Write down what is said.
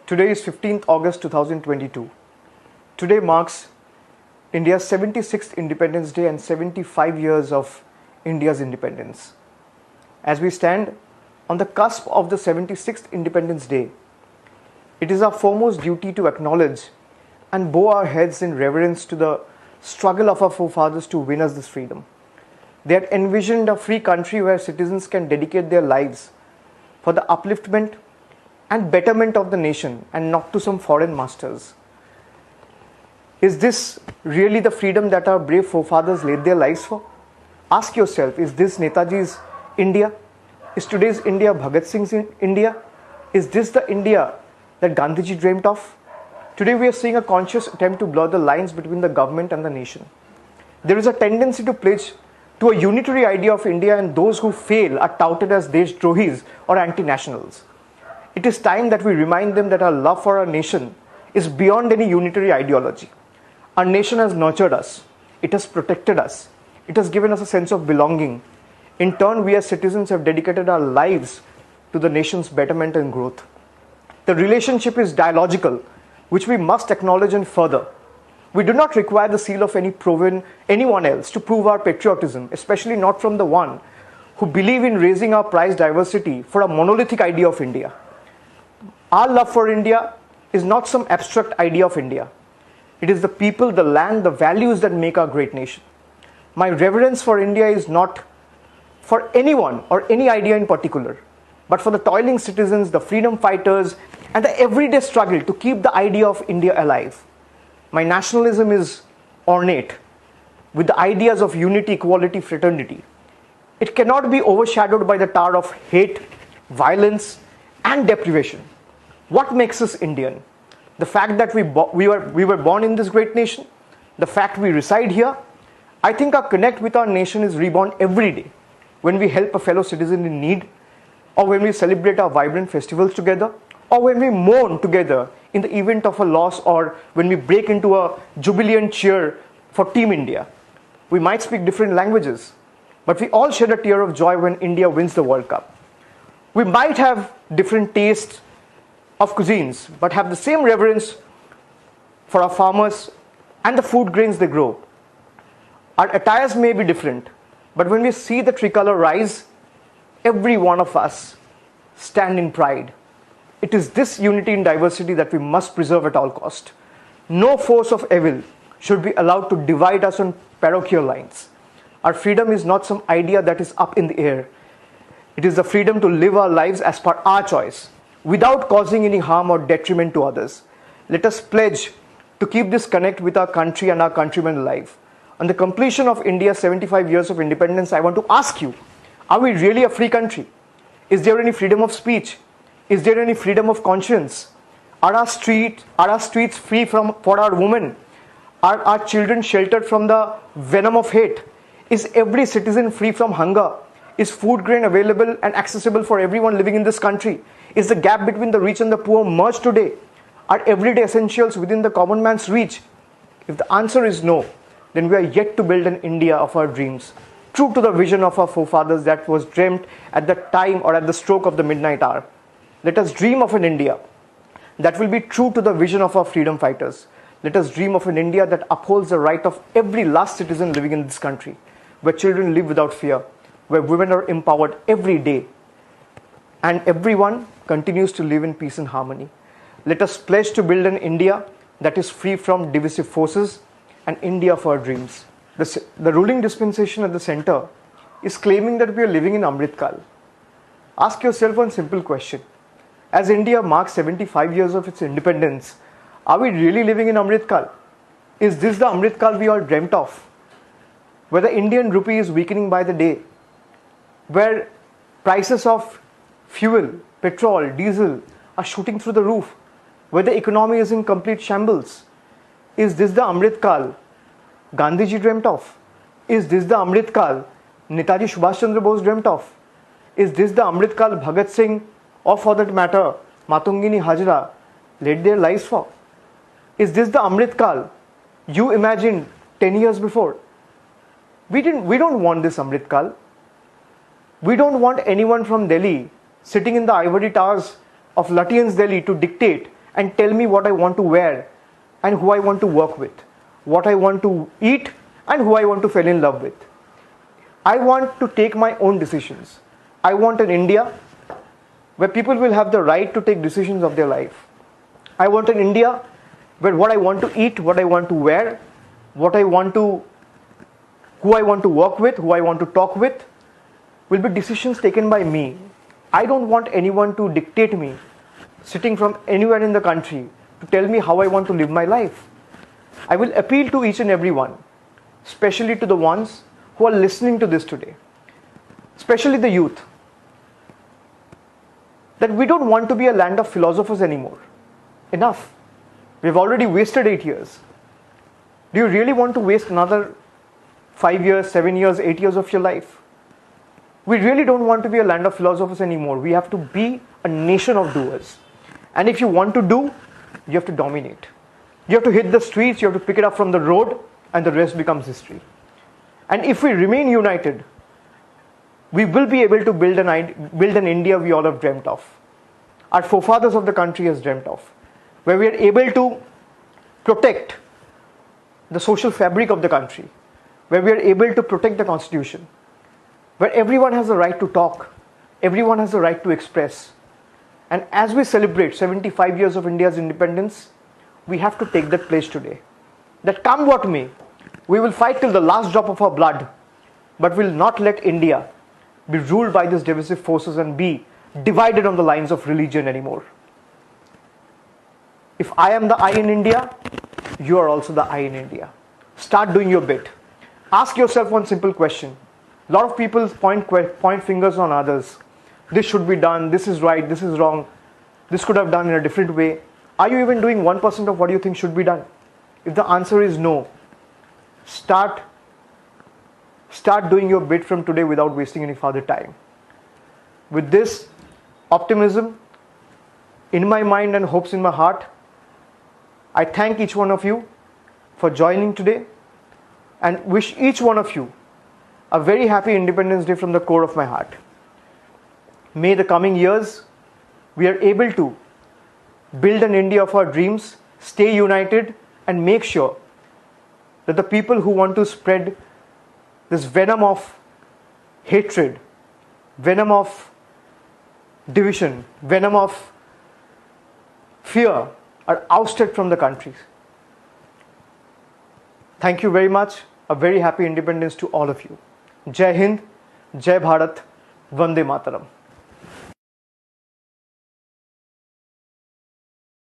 Today is 15th August 2022. Today marks India's 76th Independence Day and 75 years of India's independence. As we stand on the cusp of the 76th Independence Day, it is our foremost duty to acknowledge and bow our heads in reverence to the struggle of our forefathers to win us this freedom. They had envisioned a free country where citizens can dedicate their lives for the upliftment and betterment of the nation and not to some foreign masters. Is this really the freedom that our brave forefathers laid their lives for? Ask yourself, is this Netaji's India? Is today's India Bhagat Singh's India? Is this the India that Gandhiji dreamt of? Today we are seeing a conscious attempt to blur the lines between the government and the nation. There is a tendency to pledge to a unitary idea of India, and those who fail are touted as Deshdrohis or anti-nationals. It is time that we remind them that our love for our nation is beyond any unitary ideology. Our nation has nurtured us. It has protected us. It has given us a sense of belonging. In turn, we as citizens have dedicated our lives to the nation's betterment and growth. The relationship is dialogical, which we must acknowledge and further. We do not require the seal of anyone else to prove our patriotism, especially not from the one who believe in raising our prized diversity for a monolithic idea of India. Our love for India is not some abstract idea of India. It is the people, the land, the values that make our great nation. My reverence for India is not for anyone or any idea in particular, but for the toiling citizens, the freedom fighters, and the everyday struggle to keep the idea of India alive. My nationalism is ornate with the ideas of unity, equality, fraternity. It cannot be overshadowed by the tar of hate, violence, and deprivation. What makes us Indian? The fact that we were born in this great nation, the fact we reside here. I think our connect with our nation is reborn every day when we help a fellow citizen in need, or when we celebrate our vibrant festivals together, or when we mourn together in the event of a loss, or when we break into a jubilant cheer for Team India. We might speak different languages, but we all shed a tear of joy when India wins the World Cup. We might have different tastes of cuisines, but have the same reverence for our farmers and the food grains they grow. Our attires may be different, but when we see the tricolor rise, every one of us stand in pride. It is this unity in diversity that we must preserve at all cost. No force of evil should be allowed to divide us on parochial lines. Our freedom is not some idea that is up in the air. It is the freedom to live our lives as per our choice, without causing any harm or detriment to others. Let us pledge to keep this connect with our country and our countrymen alive. On the completion of India's 75 years of independence, I want to ask you, are we really a free country? Is there any freedom of speech? Is there any freedom of conscience? Are our streets free for our women? Are our children sheltered from the venom of hate? Is every citizen free from hunger? Is food grain available and accessible for everyone living in this country? Is the gap between the rich and the poor merged today? Are everyday essentials within the common man's reach? If the answer is no, then we are yet to build an India of our dreams, true to the vision of our forefathers that was dreamt at the time or at the stroke of the midnight hour. Let us dream of an India that will be true to the vision of our freedom fighters. Let us dream of an India that upholds the right of every last citizen living in this country, where children live without fear, where women are empowered every day, and everyone continues to live in peace and harmony. Let us pledge to build an India that is free from divisive forces, an India of our dreams. The ruling dispensation at the center is claiming that we are living in Amrit Kal. Ask yourself one simple question. As India marks 75 years of its independence, are we really living in Amrit Kal? Is this the Amrit Kal we all dreamt of? Where the Indian rupee is weakening by the day, where prices of fuel, petrol, diesel are shooting through the roof, where the economy is in complete shambles. Is this the Amrit Kal Gandhiji dreamt of? Is this the Amrit Kal Netaji Subhash Chandra Bose dreamt of? Is this the Amrit Kal Bhagat Singh, or for that matter, Matungini Hajra, laid their lives for? Is this the Amrit Kal you imagined 10 years before? We don't want this Amrit Kal. We don't want anyone from Delhi sitting in the ivory towers of Lutyens' Delhi to dictate and tell me what I want to wear and who I want to work with, what I want to eat and who I want to fall in love with. I want to take my own decisions. I want an India where people will have the right to take decisions of their life. I want an India where what I want to eat, what I want to wear, who I want to work with, who I want to talk with, will be decisions taken by me. I don't want anyone to dictate me, sitting from anywhere in the country, to tell me how I want to live my life. I will appeal to each and every one, especially to the ones who are listening to this today, especially the youth, that we don't want to be a land of philosophers anymore. Enough. We've already wasted 8 years. Do you really want to waste another 5 years, 7 years, 8 years of your life? We really don't want to be a land of philosophers anymore. We have to be a nation of doers. And if you want to do, you have to dominate. You have to hit the streets, you have to pick it up from the road, and the rest becomes history. And if we remain united, we will be able to build an India we all have dreamt of. Our forefathers of the country has dreamt of, where we are able to protect the social fabric of the country, where we are able to protect the constitution, where everyone has the right to talk, everyone has the right to express. And as we celebrate 75 years of India's independence, we have to take that pledge today. That come what may, we will fight till the last drop of our blood, but will not let India be ruled by these divisive forces and be divided on the lines of religion anymore. If I am the I in India, you are also the I in India. Start doing your bit. Ask yourself one simple question. A lot of people point fingers on others. This should be done, this is right, this is wrong, this could have done in a different way. Are you even doing 1% of what you think should be done? If the answer is no, start doing your bit from today without wasting any further time. With this optimism in my mind and hopes in my heart, I thank each one of you for joining today and wish each one of you a very happy Independence Day from the core of my heart. May the coming years we are able to build an India of our dreams, stay united, and make sure that the people who want to spread this venom of hatred, venom of division, venom of fear are ousted from the country. Thank you very much. A very happy independence to all of you. Jai Hind, Jai Bharat, Vande Mataram.